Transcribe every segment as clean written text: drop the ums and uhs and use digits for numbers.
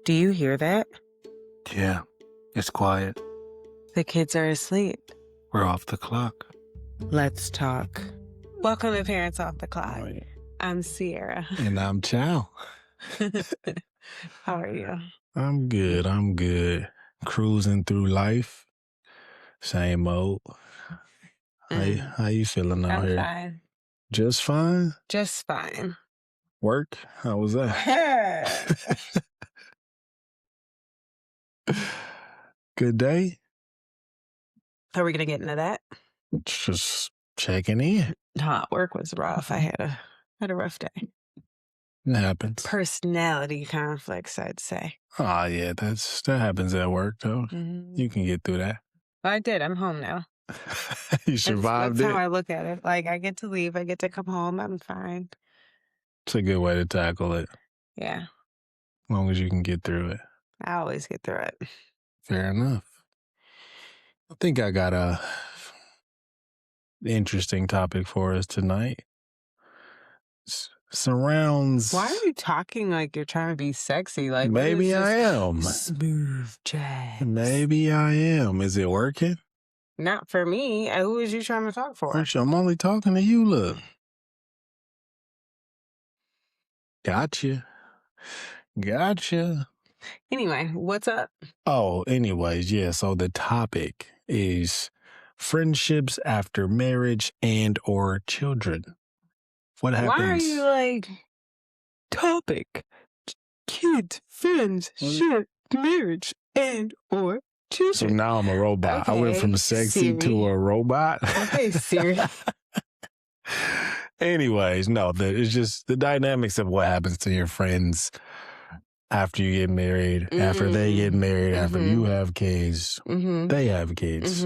Do you hear that? Yeah, it's quiet. The kids are asleep. We're off the clock. Let's talk. Welcome to Parents Off the Clock. Oh, yeah. I'm Sierra. And I'm Chow. How are you? I'm good. Cruising through life. Same old. How you feeling out I'm here? fine. Just fine? Just fine. Work? How was that? Good day? Are we going to get into that? Just checking in. Work was rough. I had a rough day. It happens. Personality conflicts, I'd say. Oh, yeah, that happens at work, though. Mm-hmm. You can get through that. I did. I'm home now. You survived that's it? how I look at it. Like, I get to leave. I get to come home. I'm fine. It's a good way to tackle it. Yeah. As long as you can get through it. I always get through it. Fair enough. I think I got a interesting topic for us tonight. Surrounds. Why are you talking like you're trying to be sexy? Like, maybe I am. Smooth jazz. Maybe I am. Is it working? Not for me. Who is you trying to talk for? I'm only talking to you, look. Gotcha. Anyway, what's up? Oh, anyways, yeah. So the topic is friendships after marriage and or children. What happens? Why are you like, topic, kids, friends, shit, marriage, and or children? So now I'm a robot. Okay, I went from sexy Siri to a robot. Okay, Siri. Anyways, no, it's just the dynamics of what happens to your friends after you get married, after they get married, after you have kids, they have kids.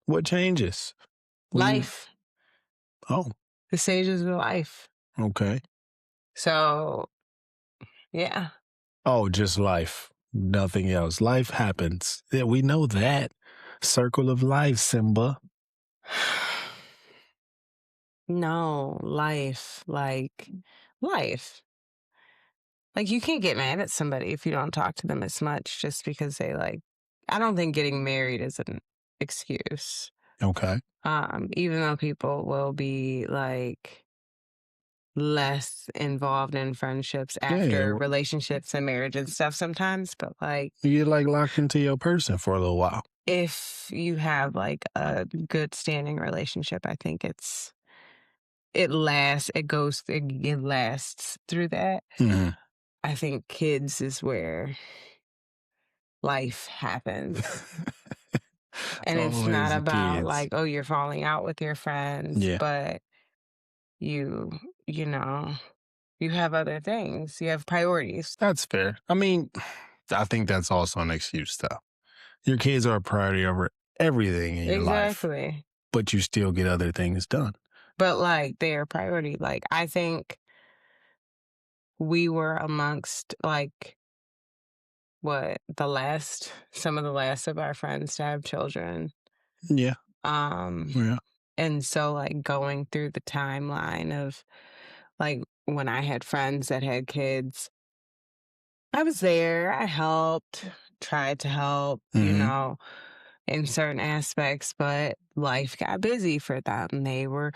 What changes? Life. Oh. The stages of life. Okay. So, yeah. Oh, just life. Nothing else. Life happens. Yeah, we know that. Circle of life, Simba. No, life. Like, life. Like, you can't get mad at somebody if you don't talk to them as much just because they I don't think getting married is an excuse. Okay. Even though people will be less involved in friendships after relationships and marriage and stuff sometimes, but you get locked into your person for a little while. If you have a good standing relationship, I think it lasts through that. Mm-hmm. I think kids is where life happens. And it's not about you're falling out with your friends, but you have other things. You have priorities. That's fair. I mean, I think that's also an excuse, though. Your kids are a priority over everything in your life. Exactly. But you still get other things done. But they're a priority. I think we were amongst some of the last of our friends to have children. Yeah. And so going through the timeline of when I had friends that had kids, I was there. I helped, tried to help, in certain aspects, but life got busy for them. They were,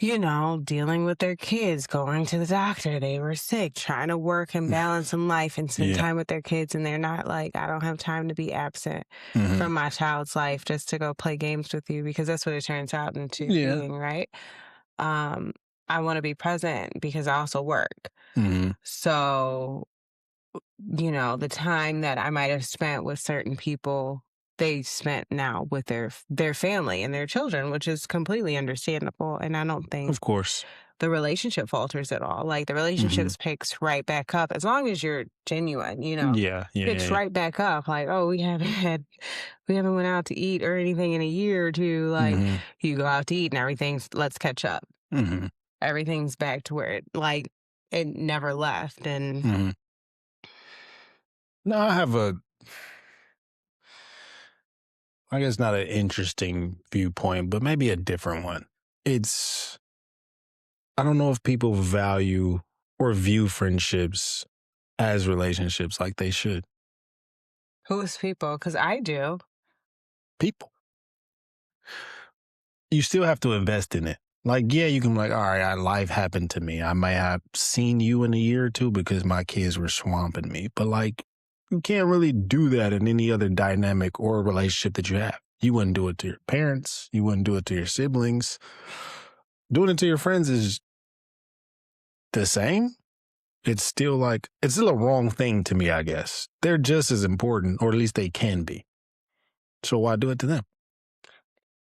dealing with their kids, going to the doctor. They were sick, trying to work and balance in life and spend time with their kids. And they're not I don't have time to be absent from my child's life just to go play games with you, because that's what it turns out into being, right? I want to be present because I also work. So, the time that I might have spent with certain people, they spent now with their family and their children, which is completely understandable. And I don't think, of course, the relationship falters at all. The relationships picks right back up as long as you're genuine, picks right back up. We haven't went out to eat or anything in a year or two. You go out to eat and let's catch up. Everything's back to where it never left. And no, I have I guess not an interesting viewpoint, but maybe a different one. I don't know if people value or view friendships as relationships like they should. Who's people? Because I do. People. You still have to invest in it. Like, yeah, you can be like, all right, life happened to me. I might have seen you in a year or two because my kids were swamping me. But like, you can't really do that in any other dynamic or relationship that you have. You wouldn't do it to your parents. You wouldn't do it to your siblings. Doing it to your friends is the same. It's still a wrong thing to me, I guess. They're just as important, or at least they can be. So why do it to them?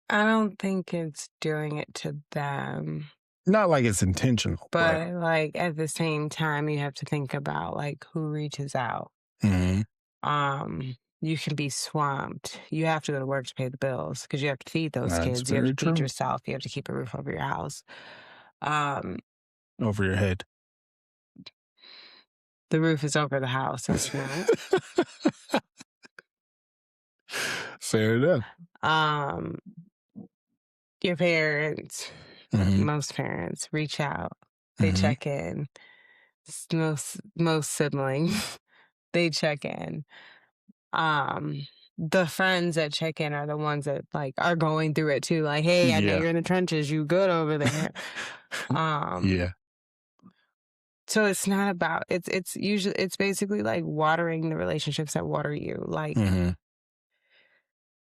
I don't think it's doing it to them. Not like it's intentional, but like at the same time, you have to think about like who reaches out. Mhm. You can be swamped. You have to go to work to pay the bills because you have to feed those That's kids. You have very to feed true. yourself. You have to keep a roof over your house. Um, Over your head. the roof is over the house. It's not. Fair enough. Your parents, Mhm. most parents, reach out. They Mhm. check in. Most siblings, they check in. The friends that check in are the ones that like are going through it too. Like, hey, I know Yeah. you're in the trenches. You good over there? Yeah. So it's not about it's basically like watering the relationships that water you. Like Mhm.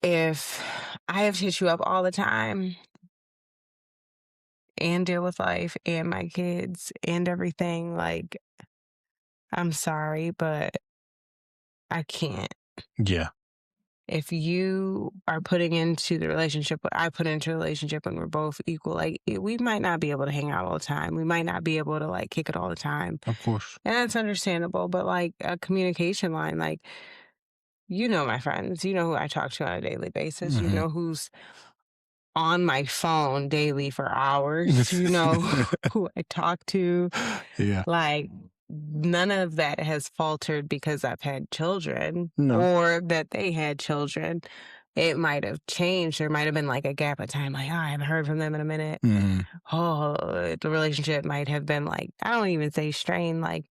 if I have to hit you up all the time and deal with life and my kids and everything, like I'm sorry, but I can't. Yeah. If you are putting into the relationship what I put into a relationship and we're both equal, like we might not be able to hang out all the time. We might not be able to like kick it all the time. Of course. And that's understandable. But like a communication line, like, you know, my friends, you know who I talk to on a daily basis. You Mhm. know who's on my phone daily for hours. You know who I talk to. Yeah. Like, none of that has faltered because I've had children No. or that they had children. It might have changed. There might have been like a gap of time, like, oh, I haven't heard from them in a minute. Mhm. Oh, the relationship might have been like, I don't even say strained, like,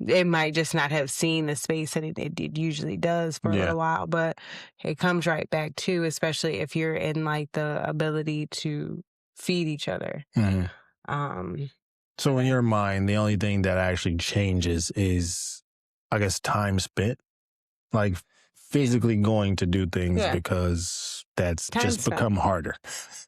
it might just not have seen the space that it usually does for a Yeah. little while, but it comes right back too, especially if you're in like the ability to feed each other. Mhm. Um, So in your mind, the only thing that actually changes is, I guess, time spent, like physically going to do things yeah, because that's time just spent. become harder.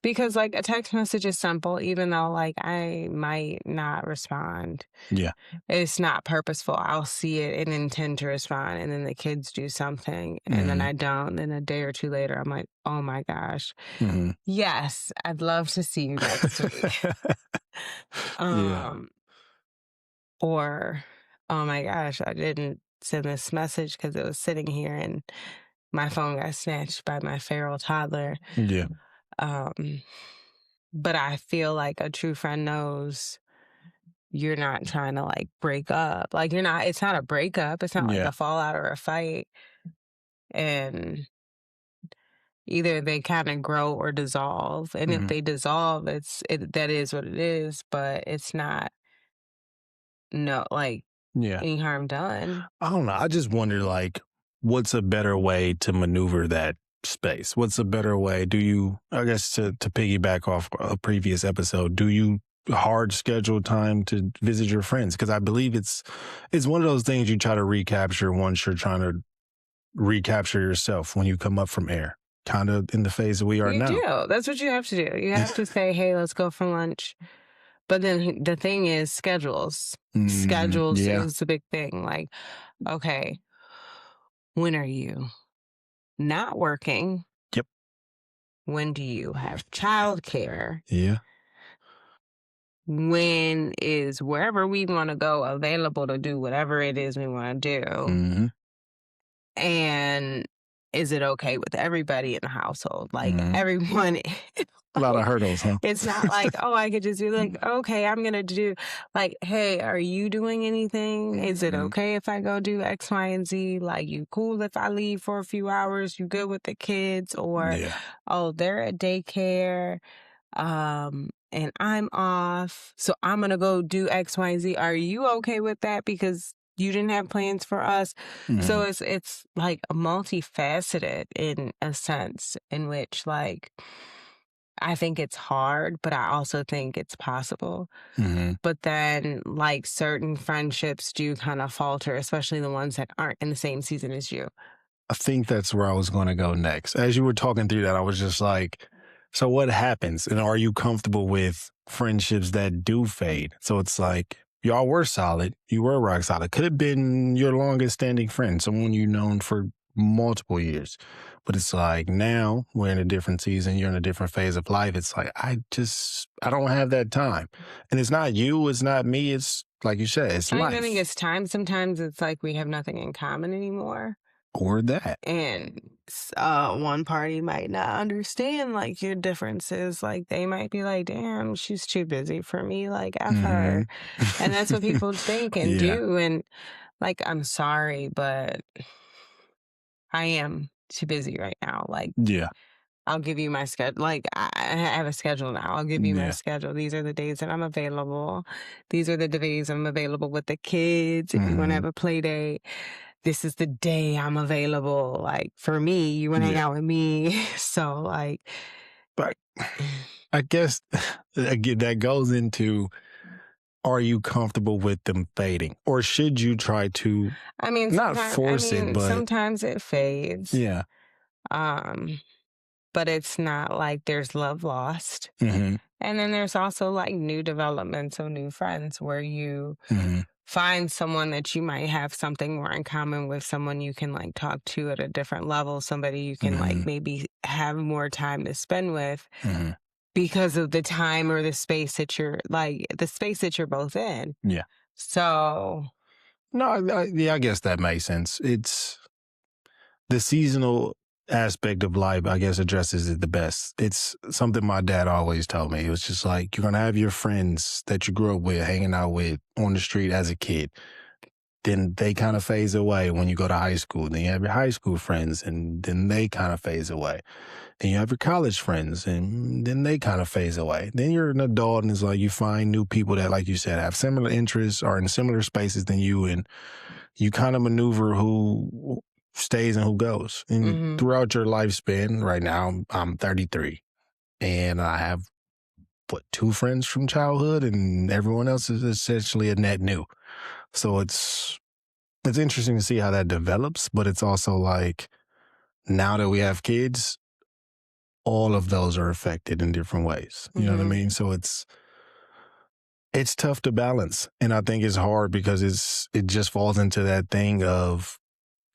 Because like a text message is simple, even though like I might not respond. Yeah. It's not purposeful. I'll see it and intend to respond, and then the kids do something, and then Mhm. I don't. Then a day or two later, I'm like, oh my gosh, Mhm. yes, I'd love to see you next week. Yeah. Um, or oh my gosh, I didn't send this message because it was sitting here and my phone got snatched by my feral toddler. Yeah. Um, but I feel like a true friend knows you're not trying to like break up. Like you're not, it's not a breakup. It's not like Yeah. a fallout or a fight. And either they kind of grow or dissolve. And if Mhm. they dissolve, that is what it is, but it's not no like Yeah. any harm done. I don't know. I just wonder, like, what's a better way to maneuver that space? What's a better way? Do you, I guess, to piggyback off a previous episode, do you hard schedule time to visit your friends? Because I believe it's one of those things you try to recapture once you're trying to recapture yourself when you come up from air, kind of in the phase that we are You now. do. That's what you have to do. You have to say, hey, let's go for lunch. But then the thing is, schedules. Schedules Yeah. is the big thing. Like, okay, when are you not working? Yep. When do you have childcare? Yeah. When is wherever we want to go available to do whatever it is we want to do? Hmm. And is it okay with everybody in the household? Like Hmm. everyone, A lot of like hurdles, huh? it's not like, oh, I could just be like, okay, I'm gonna do like, hey, are you doing anything? Is it Mhm. okay if I go do X, Y, and Z? Like, you cool if I leave for a few hours? You good with the kids? Or, Yeah. oh, they're at daycare. and I'm off, so I'm gonna go do X, Y, Z. Are you okay with that? Because you didn't have plans for us. So Mhm. it's like multifaceted in a sense in which like I think it's hard, but I also think it's possible. Mhm. But then like certain friendships do kind of falter, especially the ones that aren't in the same season as you. I think that's where I was going to go next. As you were talking through that, I was just like, so what happens? And are you comfortable with friendships that do fade? So it's like, y'all were solid. You were rock solid. Could have been your longest standing friend, someone you've known for multiple years. But it's like now we're in a different season. You're in a different phase of life. It's like, I don't have that time. And it's not you. It's not me. It's like you said, it's I don't even think life it's time. Sometimes it's like we have nothing in common anymore. or that. And one party might not understand like your differences. Like they might be like, damn, she's too busy for me. Like, F Hmm. her. And that's what people think and Yeah. do. And like, I'm sorry, but I am too busy right now. Like, Yeah. I'll give you my schedule. Like, I have a schedule now. I'll give you my Yeah. schedule. These are the days that I'm available. These are the days I'm available with the kids. If you want to Hmm. have a play date, this is the day I'm available. Like, for me, you want to hang Yeah. out with me. So, like, But I guess again, that goes into, are you comfortable with them fading? Or should you try to not force it, but sometimes it fades. yeah. Um, but it's not like there's love lost. Hmm. And then there's also like new developments, so new friends where you Hmm. find someone that you might have something more in common with, someone you can like talk to at a different level, somebody you can like Hmm. maybe have more time to spend with Hmm. because of the time or the space that you're like the space that you're both in. Yeah. So, No, yeah, I guess that makes sense. It's the seasonal aspect of life, I guess, addresses it the best. It's something my dad always told me. It was just like, you're going to have your friends that you grew up with, hanging out with on the street as a kid. Then they kind of phase away when you go to high school. Then you have your high school friends, and then they kind of phase away. Then you have your college friends, and then they kind of phase away. Then you're an adult, and it's like you find new people that, like you said, have similar interests, are in similar spaces than you, and you kind of maneuver who stays and who goes. And mhm. throughout your lifespan, right now, I'm 33, and I have two friends from childhood, and everyone else is essentially a net new. So it's interesting to see how that develops, but it's also like now that we have kids, all of those are affected in different ways. You know what I Mhm. mean? So it's tough to balance. And I think it's hard because it just falls into that thing of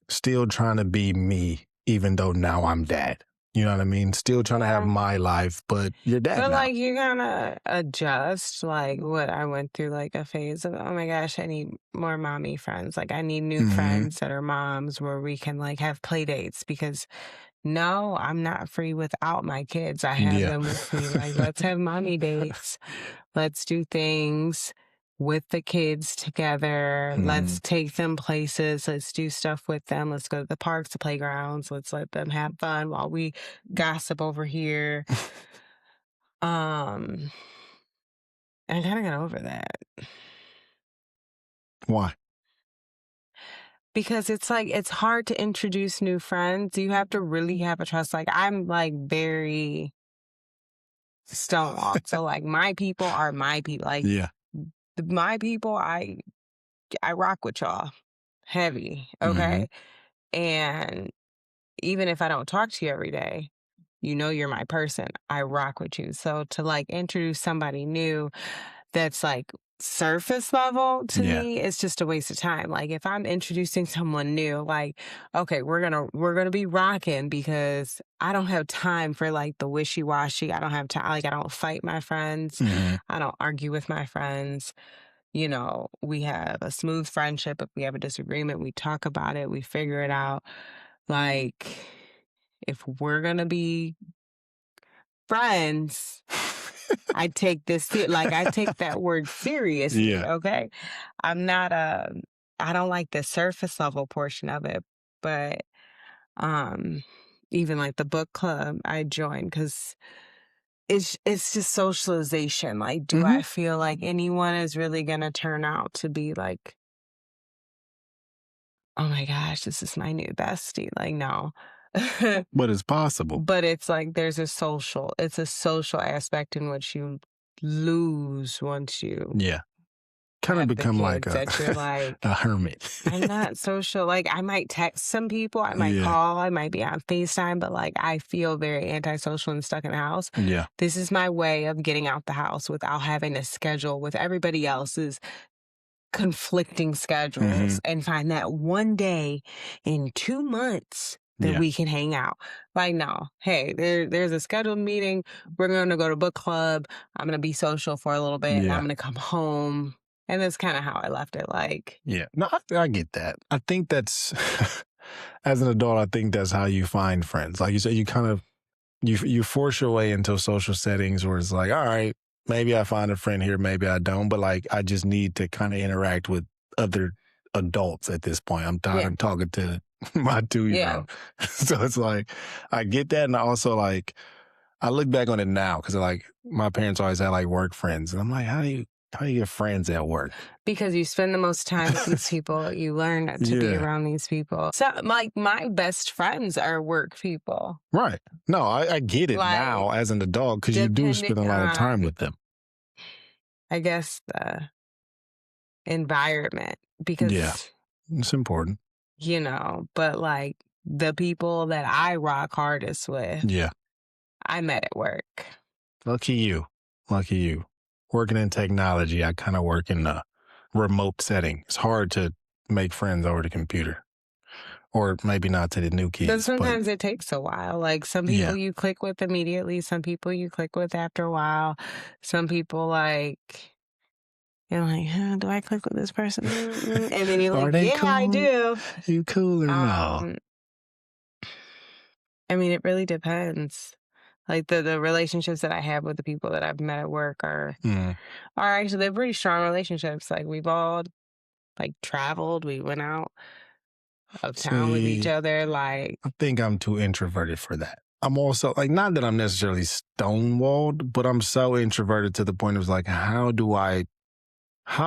still trying to be me, even though now I'm dad. You know what I mean? Still trying to have Yeah. my life, but you're dad But now. like you gotta adjust like what I went through like a phase of, oh my gosh, I need more mommy friends. Like I need new Hmm. friends that are moms where we can like have play dates because no, I'm not free without my kids. I have Yeah. them with me. Like let's have mommy dates. Let's do things with the kids together. Hmm. Let's take them places. Let's do stuff with them. Let's go to the parks, the playgrounds. Let's let them have fun while we gossip over here. Um, I kinda got over that Why? because it's like it's hard to introduce new friends. You have to really have a trust. Like I'm like very stonewalled. So like my people are my people. Like Yeah. my people, I rock with y'all heavy. Hmm. Okay. And even if I don't talk to you every day, you know you're my person. I rock with you. So to like introduce somebody new that's like surface level to Yeah. me, it's just a waste of time. Like if I'm introducing someone new, like, okay, we're gonna be rocking because I don't have time for like the wishy-washy. I don't have time. Like I don't fight my friends. Hmm. I don't argue with my friends. You know, we have a smooth friendship. If we have a disagreement, we talk about it, we figure it out. Like, if we're gonna be friends, I take that word seriously, Yeah. okay? I'm not I don't like the surface level portion of it, but um even like the book club I joined because it's just socialization. Like, do I feel like anyone is really gonna turn out to be like, oh my gosh, this is my new bestie? Like, no. But it's possible. But it's like it's a social aspect in which you lose once you Yeah. Kind of have the become like kids that you're like, a hermit. I'm not social. Like, I might text some people, I might Yeah. call, I might be on FaceTime, but like, I feel very antisocial and stuck in the house. Yeah. This is my way of getting out the house without having to schedule with everybody else's conflicting schedules and find that one day in 2 months that we can hang out. Like, no, hey, there's a scheduled meeting. We're going to go to book club. I'm going to be social for a little bit and I'm going to come home. And that's kind of how I left it. Like, Yeah. No, I get that. I think that's, as an adult, I think that's how you find friends. Like you said, you kind of, you force your way into social settings where it's like, all right, maybe I find a friend here, maybe I don't, but like I just need to kind of interact with other adults at this point. I'm tired of talking to my 2-year-old. So it's like I get that, and I also like I look back on it now because like my parents always had like work friends, and I'm like, how do you get friends at work? Because you spend the most time with these people, you learn to be around these people. So, like, my best friends are work people. Right. No, I get it Like, now as an adult because you do spend a lot of time with them. I guess the environment, because it's important. You know, but like the people that I rock hardest with, I met at work. Lucky you. Lucky you. Working in technology, I kind of work in a remote setting. It's hard to make friends over the computer. Or maybe not to the new kids. But sometimes it takes a while. Like, some people you click with immediately. Some people you click with after a while. Some people, like, you're like, huh, do I click with this person? And then you're like, yeah, cool? I do. You cool or no? I mean, it really depends. Like, the relationships that I have with the people that I've met at work are actually, they're pretty strong relationships. Like, we've all like traveled. We went out of town with each other. Like, I think I'm too introverted for that. I'm also like, not that I'm necessarily stonewalled, but I'm so introverted to the point of like, how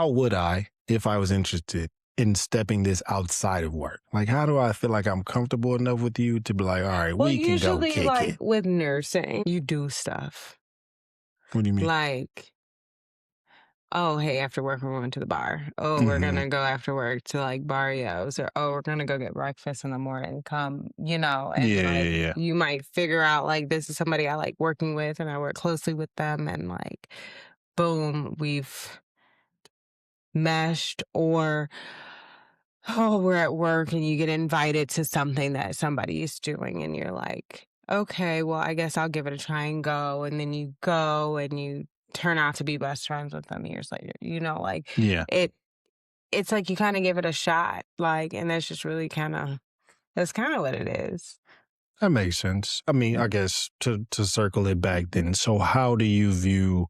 would I, if I was interested in stepping this outside of work? Like, how do I feel like I'm comfortable enough with you to be like, all right, we can go kick usually, like, it? with nursing, you do stuff. What do you mean? Like, oh, hey, after work, we're going to the bar. Oh, we're going to go after work to like Barrios, or oh, we're going to go get breakfast in the morning. Come, you know, and you might figure out like this is somebody I like working with and I work closely with them, and like, boom, we've meshed. Or, oh, we're at work and you get invited to something that somebody is doing and you're like, okay, well, I guess I'll give it a try and go. And then you go and you turn out to be best friends with them years later. You know, like, it's like you kind of give it a shot. Like, and that's just really that's kind of what it is. That makes sense. I mean, I guess to circle it back then. So how do you view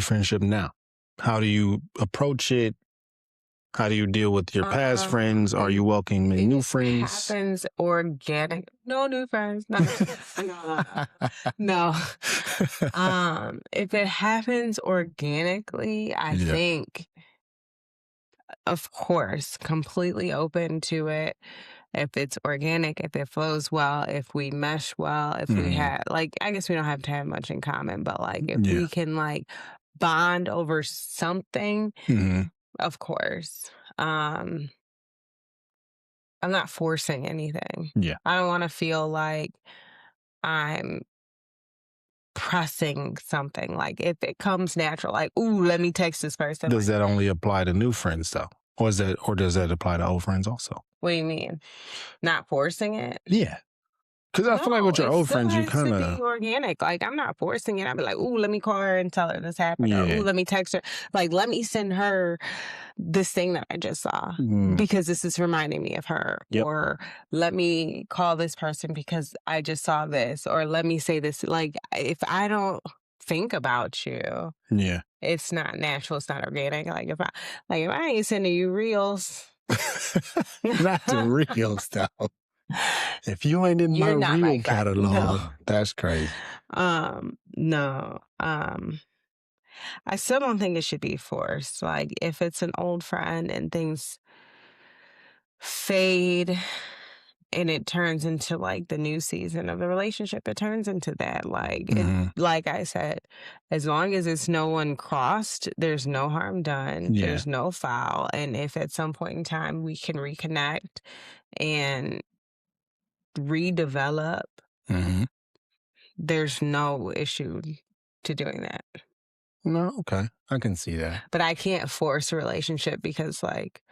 friendship now? How do you approach it? How do you deal with your past friends? Are you welcoming new friends? It happens organic. No new friends. No. No. If it happens organically, I think, of course, completely open to it. If it's organic, if it flows well, if we mesh well, if we have, like, I guess we don't have to have much in common, but like, if we can like bond over something, of course. I'm not forcing anything. I don't want to feel like I'm pressing something. Like, if it comes natural, like, ooh, let me text this person. Does that only apply to new friends though? Or does that apply to old friends also? What do you mean? Not forcing it? Yeah. Because I feel like with your old friends, you kind of be organic. Like, I'm not forcing it. I'll be like, ooh, let me call her and tell her this happened. Or, ooh, let me text her. Like, let me send her this thing that I just saw because this is reminding me of her. Or let me call this person because I just saw this. Or let me say this. Like, if I don't think about you, it's not natural. It's not organic. Like, if I ain't sending you reels. Not the real stuff. If you ain't in my You're not my real friend. No. catalog, that's crazy. No. I still don't think it should be forced. Like if it's an old friend and things fade and it turns into like the new season of the relationship, it turns into that. Mhm. Like I said, as long as it's no one crossed, there's no harm done, Yeah. there's no foul. And if at some point in time we can reconnect and redevelop, Mhm. there's no issue to doing that. No, okay. I can see that. But I can't force a relationship because like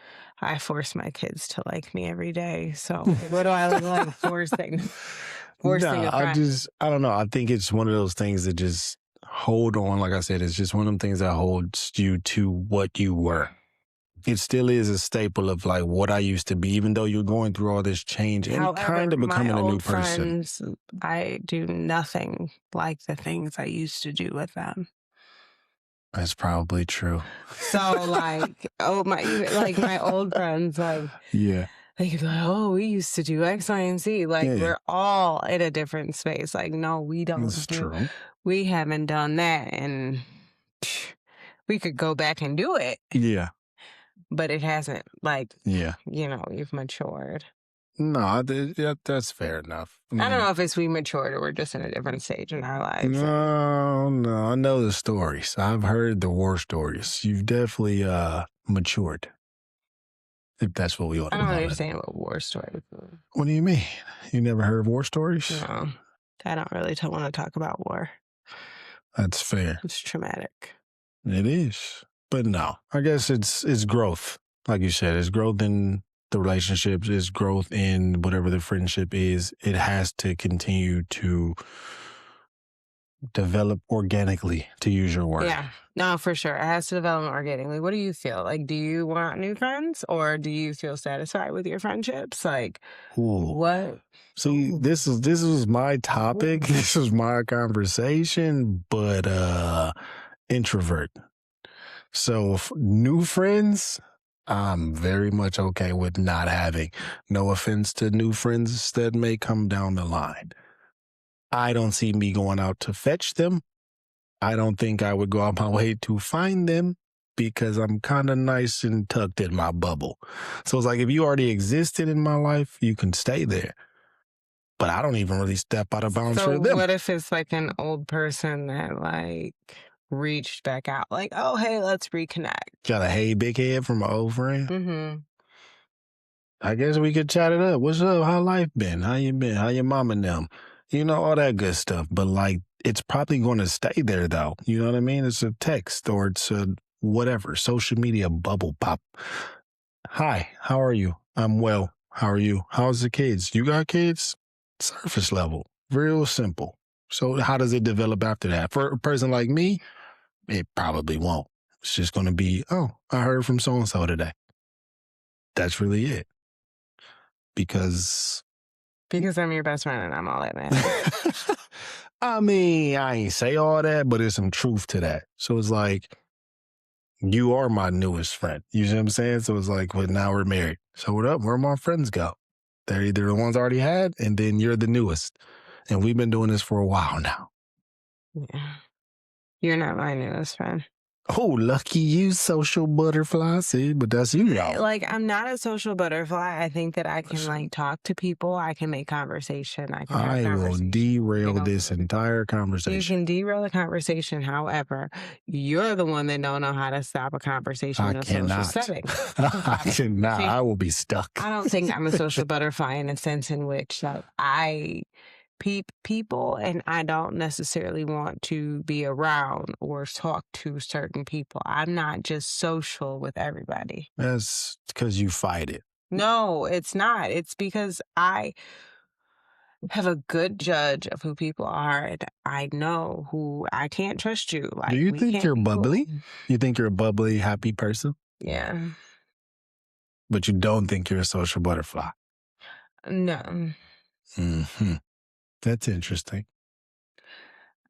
I force my kids to like me every day. So what do I look like forcing Nah, a friend? I don't know. I think it's one of those things that just hold on. Like I said, it's just one of them things that holds you to what you were. It still is a staple of like what I used to be, even though you're going through all this change and kind However, of my becoming a new old person. friends, I do nothing like the things I used to do with them. That's probably true. So like, oh my, even like my old friends, like Yeah. they could be like, oh, we used to do X, Y, and Z. Like Yeah. we're all in a different space. Like, no, we That's don't do, true. we haven't done that, and we could go back and do it, Yeah. but it hasn't. Like, Yeah. you've matured. No, that's fair enough. I I don't mean, know if it's we matured or we're just in a different stage in our lives. no, I know the stories. I've heard the war stories. You've definitely matured, if that's what we ought I to don't call it. understand what war stories are. What do you mean? You never heard war stories? No, I don't really want to talk about war. That's fair. It's traumatic. It is. But no, I guess it's growth. Like you said, it's growth in the relationships, it's growth in whatever the friendship is. It has to continue to develop organically, to use your word. Yeah, no, for sure. It has to develop organically. What do you feel? Like, do you want new friends or do you feel satisfied with your friendships? Like, Ooh. what? See, Ooh. this was my topic. Ooh. This was my conversation, but introvert. So new friends, I'm very much okay with not having. No offense to new friends that may come down the line. I don't see me going out to fetch them. I don't think I would go out my way to find them because I'm kind of nice and tucked in my bubble. So it's like if you already existed in my life, you can stay there. But I don't even really step out of bounds So for them. what if it's like an old person that like reached back out, like, oh hey, let's reconnect. Got a hey big head from my old friend. Mm-hmm. I guess we could chat it up. What's up? How life been? How you been? How your mom and them? You know, all that good stuff. But like, it's probably going to stay there though. You know what I mean? It's a text or it's a whatever, social media bubble pop. Hi, how are you? I'm well. How are you? How's the kids? You got kids? Surface level. Real simple. So how does it develop after that? For a person like me, it probably won't. It's just going to be, oh, I heard from so-and-so today. That's really it. Because I'm your best friend and I'm all that matters. I mean, I ain't say all that, but there's some truth to that. So it's like, you are my newest friend. You see what I'm saying? So it's like, well, now we're married. So what up? Where my friends go? They're either the ones I already had, and then you're the newest. And we've been doing this for a while now. Yeah. You're not my newest friend. Oh, lucky you, social butterfly. See, but that's you, y'all. Like, I'm not a social butterfly. I think that I can like talk to people. I can make conversation. I can have I will conversation. derail this entire You conversation. can derail the conversation. However, you're the one that don't know how to stop a conversation I in a social cannot. setting. I cannot. See, I will be stuck. I don't think I'm a social butterfly in a sense in which like, I peep people and I don't necessarily want to be around or talk to certain people. I'm not just social with everybody. That's because you fight it. No, it's not. It's because I have a good judge of who people are and I know who I can't trust you. Like, Do you we think can't you're be cool. bubbly? You think you're a bubbly, happy person, Yeah. but you don't think you're a social butterfly? No. Hmm. That's interesting.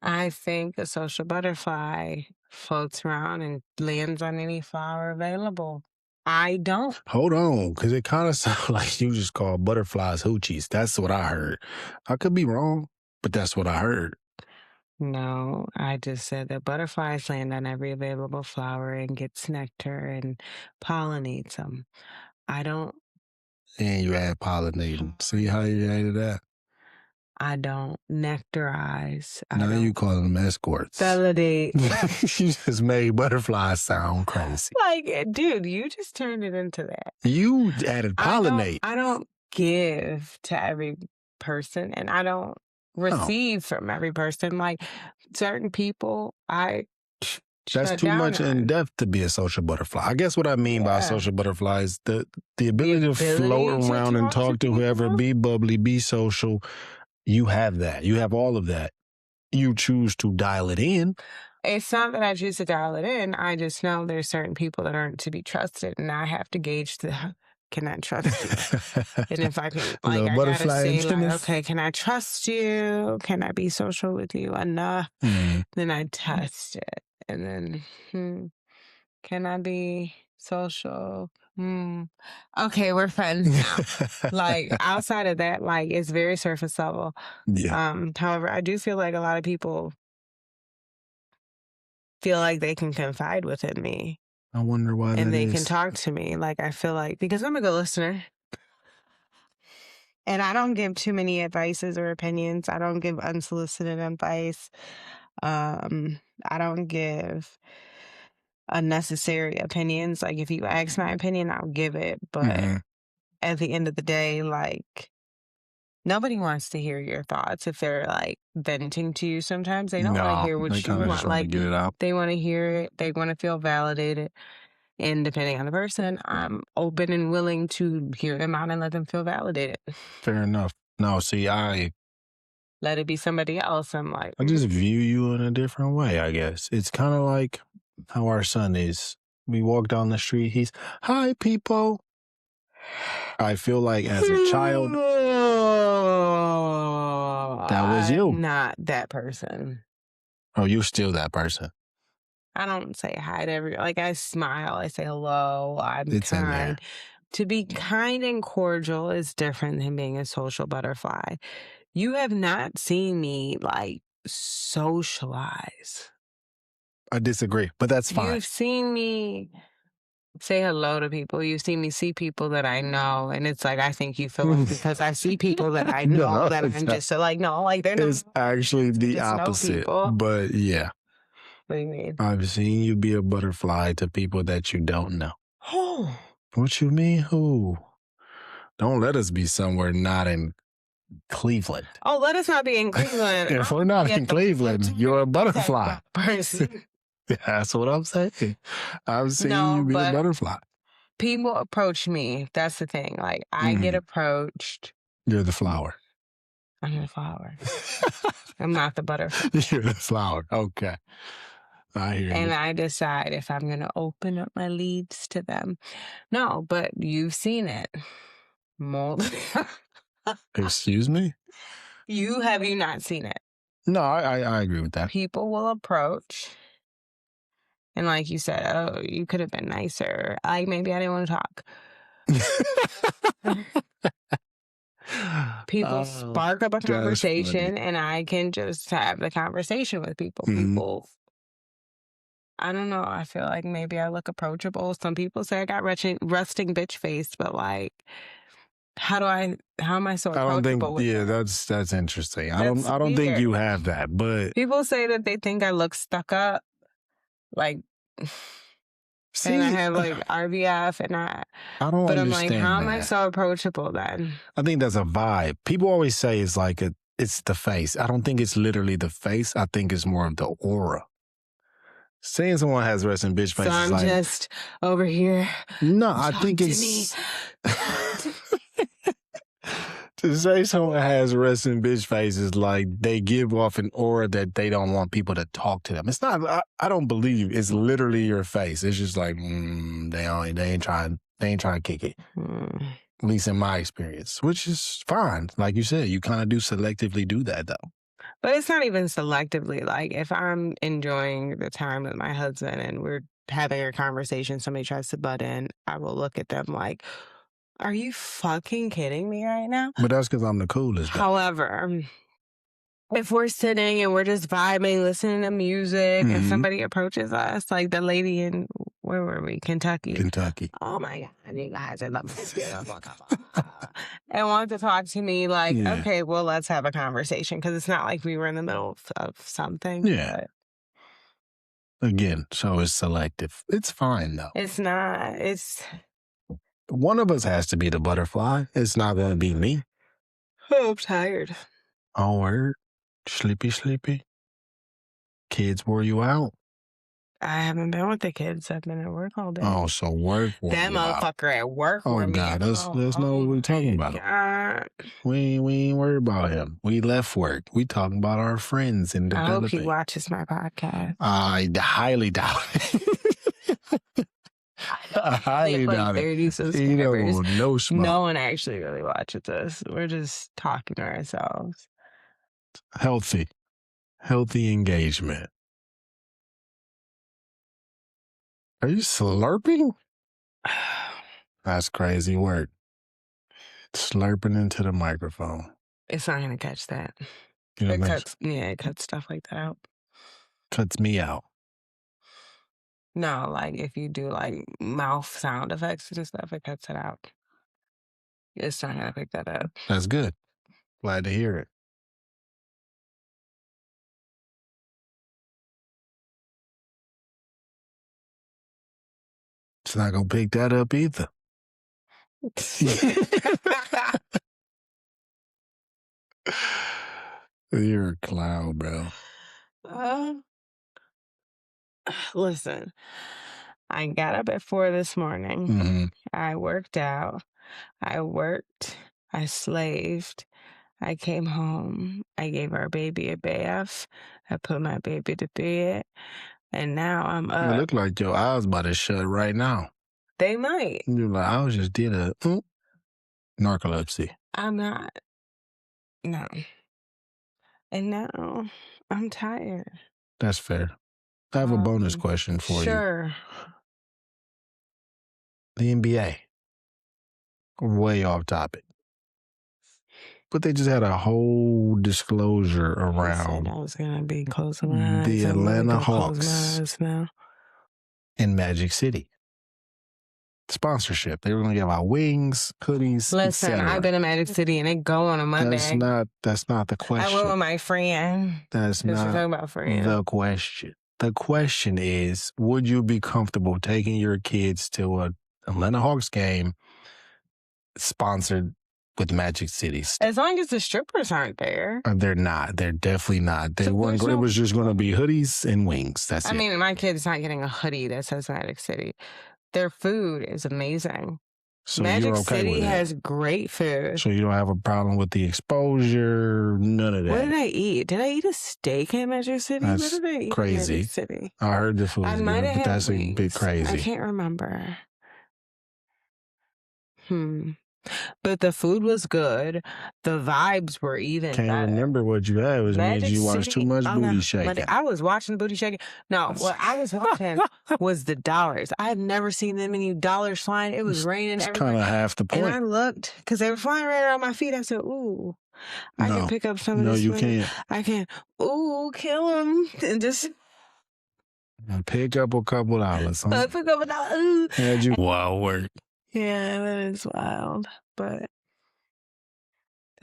I think a social butterfly floats around and lands on any flower available. I don't. Hold on, because it kind of sounds like you just call butterflies hoochies. That's what I heard. I could be wrong, but that's what I heard. No, I just said that butterflies land on every available flower and gets nectar and pollinates them. I don't And you add pollinating. See how you added that? I don't nectarize. I Now you don't calling them escorts. validate. You just made butterflies sound crazy. Like, dude, you just turned it into that. You added pollinate. I don't give to every person, and I don't receive from every person. Like certain people, I That's shut too down much in on. depth to be a social butterfly. I guess what I mean by a Yeah. social butterfly is the ability to float ability to around and talk to talk to whoever, people? be bubbly, be social. You have that. You have all of that. You choose to dial it in. It's not that I choose to dial it in. I just know there's certain people that aren't to be trusted, and I have to gauge can I trust you? And if I can, like, Little I gotta butterfly say, like, antennas. okay, can I trust you? Can I be social with you enough? Then I test it, and then can I be social? Okay, we're friends now. Like outside of that, like it's very surface level. Yeah. However, I do feel like a lot of people feel like they can confide within me I wonder why and that they can is. talk to me. Like I feel like because I'm a good listener and I don't give too many advices or opinions. I don't give unsolicited advice. I don't give unnecessary opinions. Like if you ask my opinion, I'll give it. But at the end of the day, like nobody wants to hear your thoughts if they're like venting to you. Sometimes they don't want to No, hear they what you kind of just want. want to Like get it out. they want to hear it. They want to feel validated. And depending on the person, I'm open and willing to hear them out and let them feel validated. Fair enough. No, see, I Let it be somebody else. I'm like, just view you in a different way, I guess. It's kind of like how our son is. We walk down the street, he's, hi, people. I feel like as a child, that was you. I'm not that person. Oh, you're still that person. I don't say hi to everyone. Like I smile, I say hello, I'm It's in there. kind. To be kind and cordial is different than being a social butterfly. You have not seen me like socialize. I disagree, but that's fine. You've seen me say hello to people. You've seen me see people that I know, and it's like I think you feel it because I see people that I know No, that I'm just so like no, like they're not. It's actually the Just know opposite. people. But yeah, What do you mean? I've seen you be a butterfly to people that you don't know. Oh, What you mean? Who? Don't let us be somewhere not in Cleveland. oh, let us not be in Cleveland. If we're not in Cleveland, you're a butterfly. Person. That's what I'm saying. I've seen No, you be a but butterfly. people approach me. That's the thing. Like I get approached. You're the flower. I'm the flower. I'm not the butterfly. You're the flower. Okay. I hear And you. I decide if I'm going to open up my leads to them. No, but you've seen it. Excuse me? Have you not seen it? No, I agree with that. People will approach. And like you said, oh, you could have been nicer. Like maybe I didn't want to talk. People spark up a conversation and I can just have the conversation with people. People, I don't know. I feel like maybe I look approachable. Some people say I got rusting bitch face, but like, how am I so approachable with them? That's interesting. I That's don't think weird. you have that, but People say that they think I look stuck up. Like, and I have like RBF and I don't but I'm like, how am I so approachable then? I think that's a vibe. People always say it's like it's the face. I don't think it's literally the face. I think it's more of the aura. Saying someone has resting bitch face so I'm is like just over here. No, I think it's to say someone has resting bitch face is like they give off an aura that they don't want people to talk to them. It's not. I don't believe it's literally your face. It's just like they ain't trying to kick it. At least in my experience, which is fine. Like you said, you kind of do selectively do that though. But it's not even selectively. Like if I'm enjoying the time with my husband and we're having a conversation, somebody tries to butt in, I will look at them like, are you fucking kidding me right now? But that's because I'm the coolest. However, if we're sitting and we're just vibing, listening to music, and somebody approaches us, like the lady in, where were we? Kentucky. Oh my God, you guys are and want to talk to me like, okay, well, let's have a conversation, because it's not like we were in the middle of something. Yeah. But again, so it's selective. It's fine though. It's not. It's one of us has to be the butterfly. It's not going to be me. Oh, I'm tired. Oh, word. Sleepy. Kids wore you out? I haven't been with the kids. I've been at work all day. Oh, so work wore that you out. motherfucker at work. Oh God, let's know what we're talking about. We ain't worried about him. We left work. We talking about our friends and developing. I hope he watches my podcast. I highly doubt it. I highly doubt it. 30 subscribers. No smoke. No one actually really watches us. We're just talking to ourselves. Healthy engagement. Are you slurping? That's crazy work. Slurping into the microphone. It's not gonna catch that. It cuts stuff like that out. Cuts me out. No, like if you do like mouth sound effects and stuff, it cuts it out. It's not gonna pick that up. That's good. Glad to hear it. It's not gonna pick that up either. You're a clown, bro. Listen, I got up at 4 this morning. I worked out. I worked. I slaved. I came home. I gave our baby a bath. I put my baby to bed. And now I'm up. You look like your eyes about to shut right now. They might. You're like, I just did a narcolepsy. I'm not. No. And now I'm tired. That's fair. I have a bonus question for you. Sure. The NBA. Way off topic. But they just had a whole disclosure around I was going to be closing my eyes. The Atlanta Hawks in Magic City. Sponsorship. They were going to give out wings, hoodies, Listen, I've been in Magic City and it go on a Monday. That's not the question. I went with my friend. That's not the question. The question is, would you be comfortable taking your kids to an Atlanta Hawks game sponsored with Magic City? As long as the strippers aren't there. They're not. They're definitely not. They weren't. It was just going to be hoodies and wings. That's it. I mean, my kid's not getting a hoodie that says Magic City. Their food is amazing. So Magic City has great food. So you don't have a problem with the exposure, none of that. What did I eat? Did I eat a steak in Magic City? That's what did I eat crazy. In Magic City? I heard the food was good, but that's a bit crazy. I can't remember. But the food was good. The vibes were even better. Can't remember what you had. It was made you watch too much booty shaking. I was watching booty shaking. No, what I was watching was the dollars. I had never seen that many dollars flying. It was raining. It's kind of half the point. And I looked, because they were flying right around my feet. I said, ooh, I can pick up some of this. No, you can't. I can. Ooh, kill them. And just... pick up a couple dollars. Huh? Pick up a dollar. Had you wild work. Yeah, that is wild, but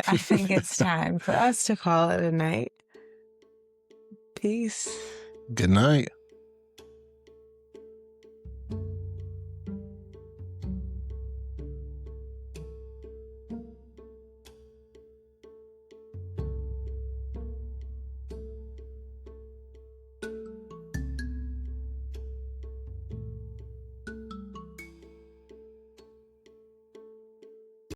I think it's time for us to call it a night. Peace. Good night.